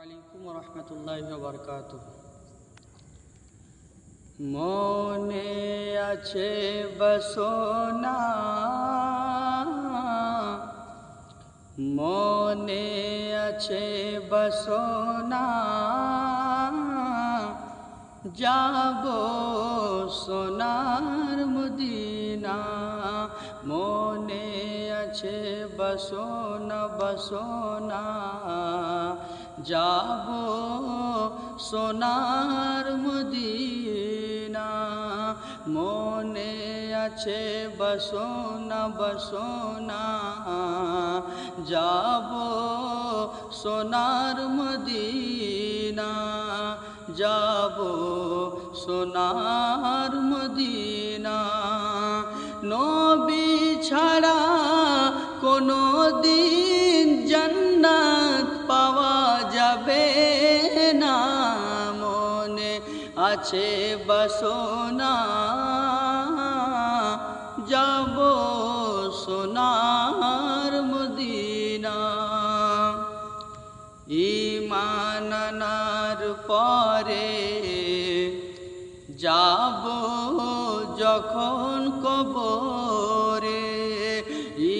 আলাইকুম রহমতুল্লাহি ওয়া বারাকাতুহু। মনে আছে বসোনা, মনে আছে বসোনা, যাব সোনার মদিনা। মনে আছে বসোনা বসোনা, যাব সোনার মদিনা। মনে আছে বসোনা বসোনা, যাব সোনার মদিনা, যাব সোনার মদিনা। নবী ছাড়া কোনো দিন জান্নাত পাওয়া যাবে না। মনে আছে বসোনা, যাব সোনার মদিনা। ঈমান আনার পরে যাব যখন কবরে,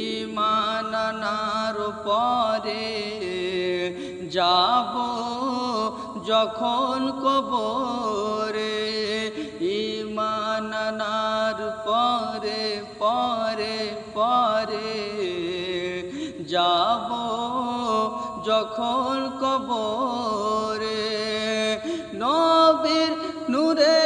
ঈমান আনার পরে যাব যখন কবরে, ঈমান আনার পরে পরে পরে যাব যখন কবরে। নবীর নূরে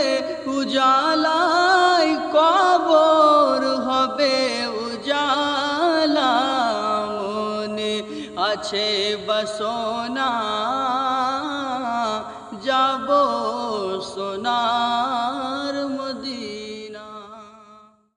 উজালাই কবর হবে উজালা। মনে আছে বসোনা, যাব সোনা